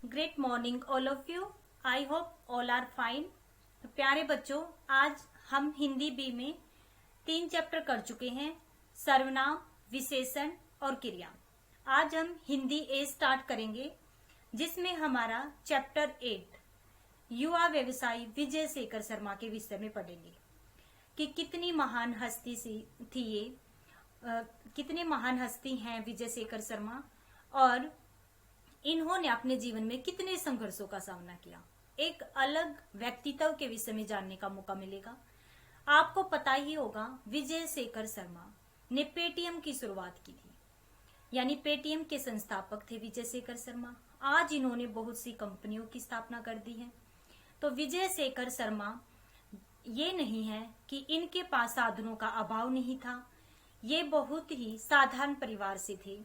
Great morning all of you. I hope all are fine. तो प्यारे बच्चों, आज हम हिंदी बी में 3 चैप्टर कर चुके हैं, सर्वनाम, विशेषण और क्रिया। आज हम हिंदी ए स्टार्ट करेंगे, जिसमें हमारा चैप्टर 8 युवा व्यवसायी विजय शेखर शर्मा के विषय में पढ़ेंगे कि कितनी महान हस्ती थी ये, कितने महान हस्ती हैं विजय शेखर शर्मा और इन्होंने अपने जीवन में कितने संघर्षों का सामना किया। एक अलग व्यक्तित्व के विषय में जानने का मौका मिलेगा। आपको पता ही होगा, विजय शेखर शर्मा ने पेटीएम की शुरुआत की थी, यानी पेटीएम के संस्थापक थे विजय शेखर शर्मा। आज इन्होंने बहुत सी कंपनियों की स्थापना कर दी है। तो विजय शेखर शर्मा ये नहीं है कि इनके पास साधनों का अभाव नहीं था, ये बहुत ही साधारण परिवार से थे।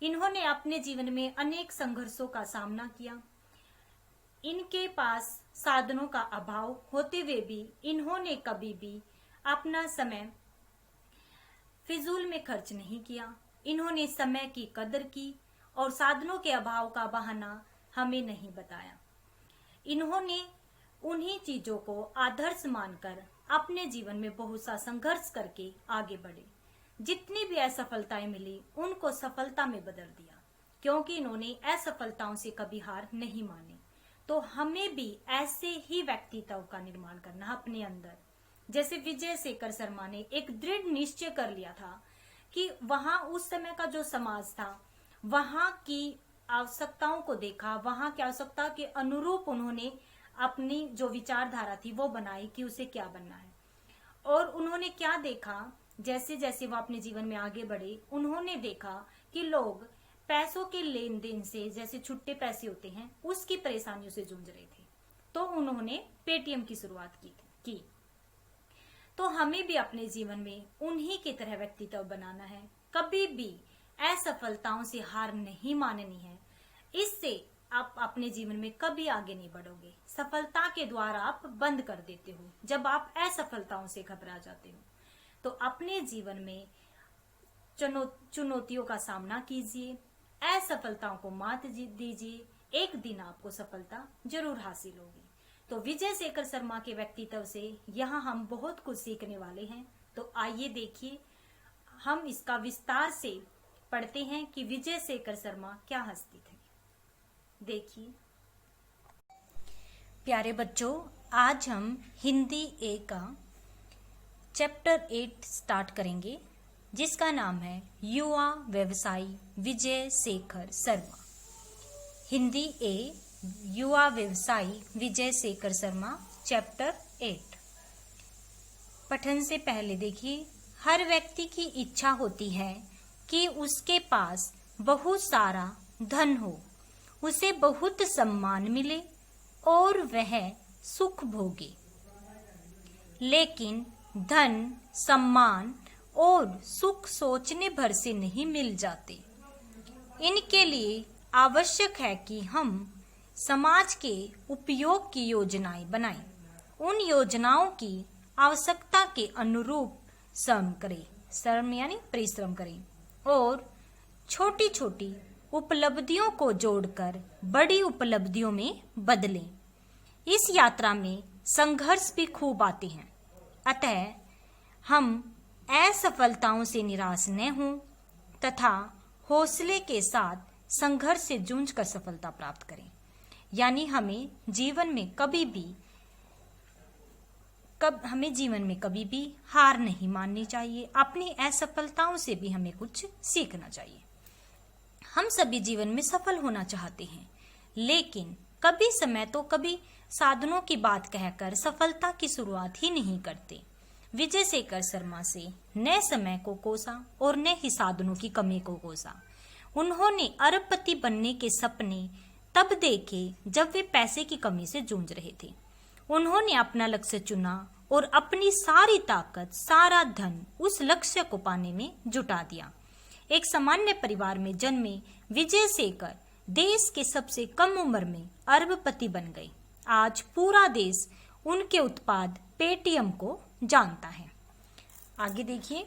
इन्होंने अपने जीवन में अनेक संघर्षों का सामना किया। इनके पास साधनों का अभाव होते हुए भी इन्होंने कभी भी अपना समय फिजूल में खर्च नहीं किया। इन्होंने समय की कदर की और साधनों के अभाव का बहाना हमें नहीं बताया। इन्होंने उन्हीं चीजों को आदर्श मानकर अपने जीवन में बहुत सा संघर्ष करके आगे बढ़े। जितनी भी असफलताएं मिली उनको सफलता में बदल दिया, क्योंकि इन्होंने असफलताओं से कभी हार नहीं मानी। तो हमें भी ऐसे ही व्यक्तित्व का निर्माण करना अपने अंदर। जैसे विजय शेखर शर्मा ने एक दृढ़ निश्चय कर लिया था कि वहां उस समय का जो समाज था, वहां की आवश्यकताओं को देखा, वहां की आवश्यकता के अनुरूप उन्होंने अपनी जो विचारधारा थी वो बनाई कि उसे क्या बनना है। और उन्होंने क्या देखा, जैसे जैसे वो अपने जीवन में आगे बढ़े, उन्होंने देखा कि लोग पैसों के लेन देन से, जैसे छुट्टे पैसे होते हैं, उसकी परेशानियों से जूझ रहे थे। तो उन्होंने पेटीएम की शुरुआत की। तो हमें भी अपने जीवन में उन्हीं की तरह व्यक्तित्व बनाना है। कभी भी असफलताओं से हार नहीं माननी है। इससे आप अपने जीवन में कभी आगे नहीं बढ़ोगे। सफलता के द्वार आप बंद कर देते हो जब आप असफलताओं से घबरा जाते हो। तो अपने जीवन में चुनौतियों का सामना कीजिए, असफलताओं को मात दीजिए, एक दिन आपको सफलता जरूर हासिल होगी। तो विजय शेखर शर्मा के व्यक्तित्व से यहाँ हम बहुत कुछ सीखने वाले हैं। तो आइए देखिए, हम इसका विस्तार से पढ़ते हैं कि विजय शेखर शर्मा क्या हस्ती थे। देखिए प्यारे बच्चों, आज हम हिंदी ए का चैप्टर 8 स्टार्ट करेंगे, जिसका नाम है युवा व्यवसायी विजय शेखर शर्मा। हिंदी ए युवा व्यवसायी विजय शेखर शर्मा, चैप्टर 8। पठन से पहले देखिए, हर व्यक्ति की इच्छा होती है कि उसके पास बहुत सारा धन हो, उसे बहुत सम्मान मिले और वह सुख भोगे। लेकिन धन, सम्मान और सुख सोचने भर से नहीं मिल जाते। इनके लिए आवश्यक है कि हम समाज के उपयोग की योजनाएं बनाएं। उन योजनाओं की आवश्यकता के अनुरूप श्रम यानी परिश्रम करें और छोटी छोटी उपलब्धियों को जोड़कर बड़ी उपलब्धियों में बदलें। इस यात्रा में संघर्ष भी खूब आते हैं, अतः हम असफलताओं से निराश न हों तथा हौसले के साथ संघर्ष से जूझ कर सफलता प्राप्त करें। यानी हमें जीवन में कभी भी हार नहीं माननी चाहिए। अपनी असफलताओं से भी हमें कुछ सीखना चाहिए। हम सभी जीवन में सफल होना चाहते हैं, लेकिन कभी साधनों की बात कहकर सफलता की शुरुआत ही नहीं करते। विजय शेखर शर्मा से न समय को कोसा और न ही साधनों की कमी को कोसा। उन्होंने अरबपति बनने के सपने तब देखे जब वे पैसे की कमी से जूझ रहे थे। उन्होंने अपना लक्ष्य चुना और अपनी सारी ताकत, सारा धन उस लक्ष्य को पाने में जुटा दिया। एक सामान्य परिवार में जन्मे विजय शेखर देश के सबसे कम उम्र में अरबपति बन गए। आज पूरा देश उनके उत्पाद पेटीएम को जानता है। आगे देखिए,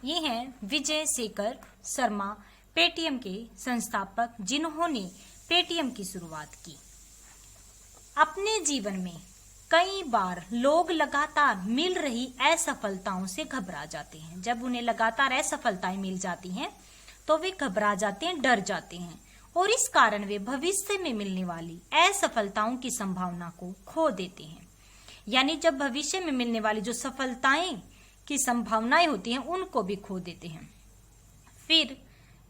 ये हैं विजय शेखर शर्मा, पेटीएम के संस्थापक, जिन्होंने पेटीएम की शुरुआत की। अपने जीवन में कई बार लोग लगातार मिल रही असफलताओं से घबरा जाते हैं। जब उन्हें लगातार असफलताएं मिल जाती हैं तो वे घबरा जाते हैं, डर जाते हैं, और इस कारण वे भविष्य में मिलने वाली असफलताओं की संभावना को खो देते हैं। यानी जब भविष्य में मिलने वाली जो सफलताएं की संभावनाएं होती हैं उनको भी खो देते हैं। फिर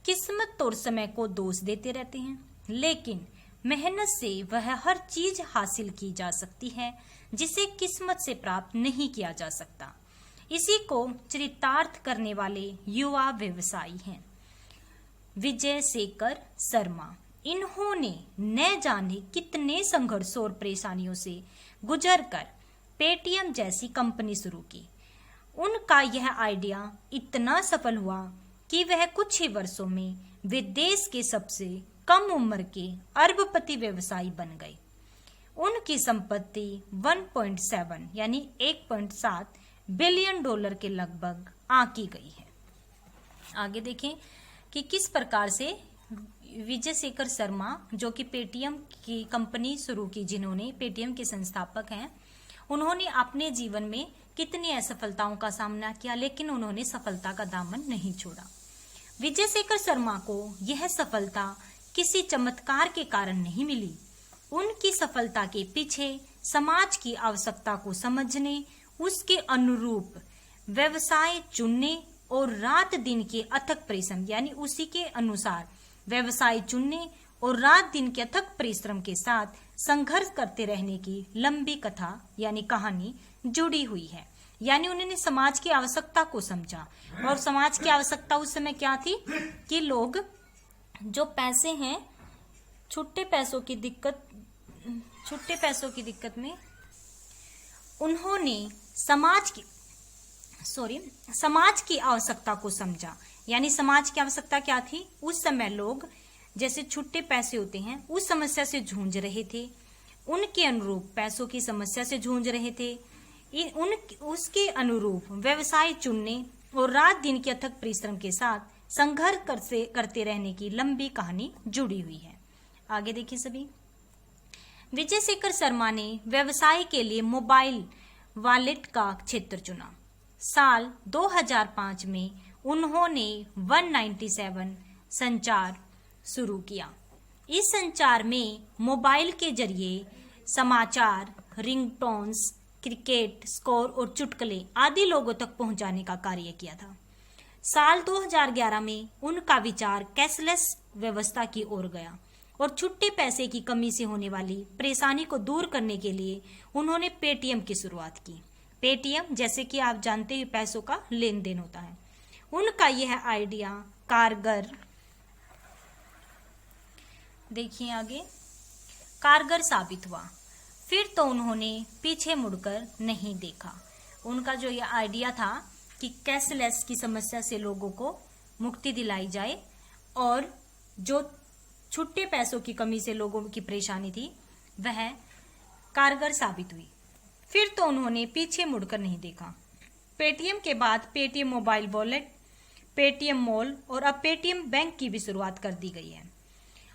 किस्मत और समय को दोष देते रहते हैं, लेकिन मेहनत से वह हर चीज हासिल की जा सकती है जिसे किस्मत से प्राप्त नहीं किया जा सकता। इसी को चरितार्थ करने वाले युवा व्यवसायी हैं विजय शेखर शर्मा। इन्होंने न जाने कितने संघर्षों और परेशानियों से गुजरकर पेटीएम जैसी कंपनी शुरू की। उनका यह आइडिया इतना सफल हुआ कि वह कुछ ही वर्षों में वे देश के सबसे कम उम्र के अरबपति व्यवसायी बन गए। उनकी संपत्ति 1.7 यानी 1.7 बिलियन डॉलर के लगभग आंकी गई है। आगे देखें कि किस प्रकार से विजय शेखर शर्मा, जो कि पेटीएम की कंपनी शुरू की, जिन्होंने पेटीएम के संस्थापक हैं, उन्होंने अपने जीवन में कितनी असफलताओं का सामना किया, लेकिन उन्होंने सफलता का दामन नहीं छोड़ा। विजय शेखर शर्मा को यह सफलता किसी चमत्कार के कारण नहीं मिली। उनकी सफलता के पीछे समाज की आवश्यकता को समझने, उसके अनुरूप व्यवसाय चुनने और रात दिन के अथक परिश्रम, यानी उसी के अनुसार व्यवसाय चुनने और रात दिन के अथक परिश्रम के साथ संघर्ष करते रहने की लंबी कथा यानी कहानी जुड़ी हुई है। यानी उन्होंने समाज की आवश्यकता को समझा, और समाज की आवश्यकता उस समय क्या थी कि लोग जो पैसे हैं, छुट्टे पैसों की दिक्कत में उन्होंने समाज की आवश्यकता को समझा। यानी समाज की आवश्यकता क्या थी? उस समय लोग जैसे छुट्टे पैसे होते हैं उस समस्या से जूझ रहे थे, उनके अनुरूप पैसों की समस्या से जूझ रहे थे। उसके अनुरूप व्यवसाय चुनने और रात दिन के अथक परिश्रम के साथ संघर्ष करते रहने की लंबी कहानी जुड़ी हुई है। आगे देखिए सभी। विजय शेखर शर्मा ने व्यवसाय के लिए मोबाइल वॉलेट का क्षेत्र चुना। साल 2005 में उन्होंने 197 संचार शुरू किया। इस संचार में मोबाइल के जरिए समाचार, रिंगटोन्स, क्रिकेट स्कोर और चुटकुले आदि लोगों तक पहुंचाने का कार्य किया था। साल 2011 में उनका विचार कैशलेस व्यवस्था की ओर गया और छुट्टे पैसे की कमी से होने वाली परेशानी को दूर करने के लिए उन्होंने पेटीएम की शुरुआत की। पेटीएम, जैसे कि आप जानते हैं, पैसों का लेन देन होता है। उनका यह आइडिया कारगर साबित हुआ। फिर तो उन्होंने पीछे मुड़कर नहीं देखा। उनका जो यह आइडिया था कि कैशलेस की समस्या से लोगों को मुक्ति दिलाई जाए और जो छुट्टे पैसों की कमी से लोगों की परेशानी थी वह कारगर साबित हुई। फिर तो उन्होंने पीछे मुड़कर नहीं देखा। पेटीएम के बाद Paytm mobile wallet, Paytm mall और अब पेटीएम बैंक की भी शुरुआत कर दी गई है।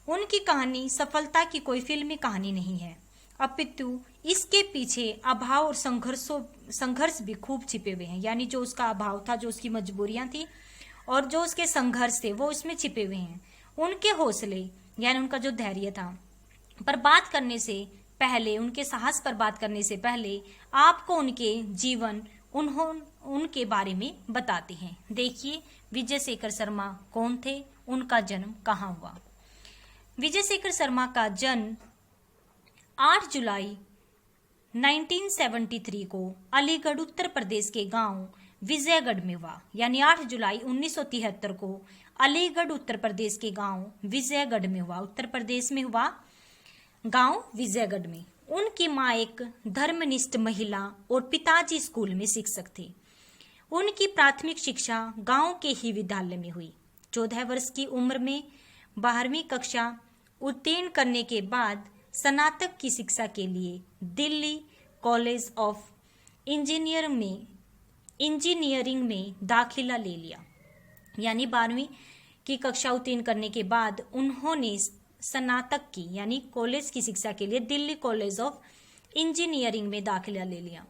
उनकी कहानी सफलता की कोई फिल्मी कहानी नहीं है, अपितु इसके पीछे अभाव और संघर्ष भी खूब छिपे हुए हैं। यानी जो उसका अभाव था, जो उसकी मजबूरियां थी और जो उसके संघर्ष थे वो इसमें छिपे हुए हैं। उनके हौसले यानी उनका जो धैर्य था पर बात करने से पहले, उनके साहस पर बात करने से पहले आपको उनके जीवन उनके बारे में बताते हैं। देखिए विजय शेखर शर्मा कौन थे, उनका जन्म कहाँ हुआ। विजय शेखर शर्मा का जन्म 8 जुलाई 1973 को अलीगढ़ उत्तर प्रदेश के गांव विजयगढ़ में हुआ। यानी 8 जुलाई 1973 को अलीगढ़ उत्तर प्रदेश के गांव विजयगढ़ में हुआ। उत्तर प्रदेश में हुआ, गांव विजयगढ़ में। उनकी मां एक धर्मनिष्ठ महिला और पिताजी स्कूल में शिक्षक थे। उनकी प्राथमिक शिक्षा गांव के ही विद्यालय में हुई। 14 वर्ष की उम्र में 12वीं कक्षा उत्तीर्ण करने के बाद स्नातक की शिक्षा के लिए दिल्ली कॉलेज ऑफ इंजीनियरिंग में दाखिला ले लिया। यानी 12वीं की कक्षा उत्तीर्ण करने के बाद उन्होंने स्नातक की यानी कॉलेज की शिक्षा के लिए दिल्ली कॉलेज ऑफ इंजीनियरिंग में दाखिला ले लिया।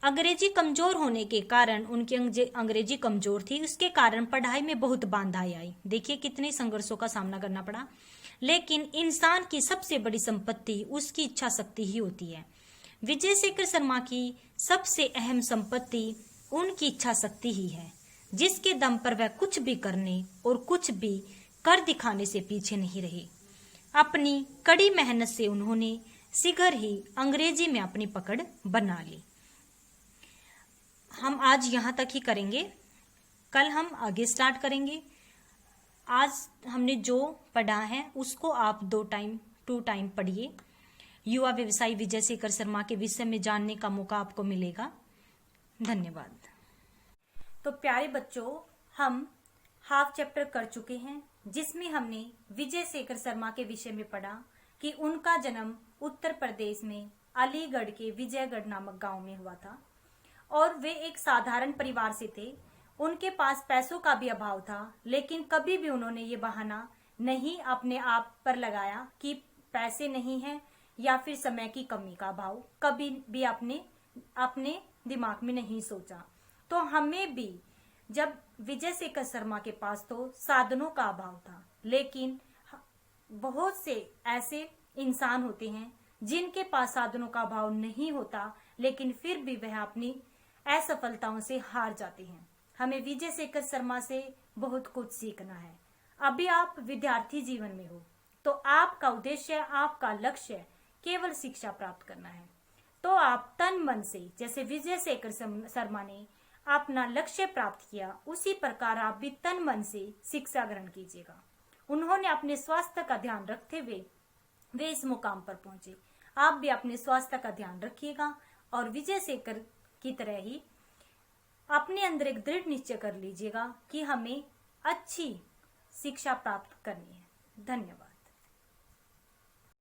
अंग्रेजी कमजोर होने के कारण, उनकी अंग्रेजी कमजोर थी, उसके कारण पढ़ाई में बहुत बाधाएं आई। देखिए कितने संघर्षों का सामना करना पड़ा। लेकिन इंसान की सबसे बड़ी संपत्ति उसकी इच्छा शक्ति ही होती है। विजय शेखर शर्मा की सबसे अहम संपत्ति उनकी इच्छा शक्ति ही है, जिसके दम पर वह कुछ भी करने और कुछ भी कर दिखाने से पीछे नहीं रहे। अपनी कड़ी मेहनत से उन्होंने शीघ्र ही अंग्रेजी में अपनी पकड़ बना ली। हम आज यहाँ तक ही करेंगे, कल हम आगे स्टार्ट करेंगे। आज हमने जो पढ़ा है उसको आप 2 टाइम पढ़िए। युवा व्यवसायी विजय शेखर शर्मा के विषय में जानने का मौका आपको मिलेगा। धन्यवाद। तो प्यारे बच्चों, हम हाफ चैप्टर कर चुके हैं, जिसमें हमने विजय शेखर शर्मा के विषय में पढ़ा कि उनका जन्म उत्तर प्रदेश में अलीगढ़ के विजयगढ़ नामक गांव में हुआ था और वे एक साधारण परिवार से थे। उनके पास पैसों का भी अभाव था, लेकिन कभी भी उन्होंने ये बहाना नहीं अपने आप पर लगाया कि पैसे नहीं हैं या फिर समय की कमी का अभाव, कभी भी अपने दिमाग में नहीं सोचा। तो हमें भी, जब विजय शेखर शर्मा के पास तो साधनों का अभाव था, लेकिन बहुत से ऐसे इंसान होते हैं जिनके पास साधनों का अभाव नहीं होता, लेकिन फिर भी वह अपनी असफलताओं से हार जाते हैं। हमें विजय शेखर शर्मा से बहुत कुछ सीखना है। अभी आप विद्यार्थी जीवन में हो, तो आपका उद्देश्य, आपका लक्ष्य केवल शिक्षा प्राप्त करना है। तो आप तन मन से, जैसे विजय शेखर शर्मा ने अपना लक्ष्य प्राप्त किया, उसी प्रकार आप भी तन मन से शिक्षा ग्रहण कीजिएगा। उन्होंने अपने स्वास्थ्य का ध्यान रखते हुए वे इस मुकाम पर पहुंचे। आप भी अपने स्वास्थ्य का ध्यान रखिएगा और विजय शेखर की तरह ही अपने अंदर एक दृढ़ निश्चय कर लीजिएगा कि हमें अच्छी शिक्षा प्राप्त करनी है। धन्यवाद।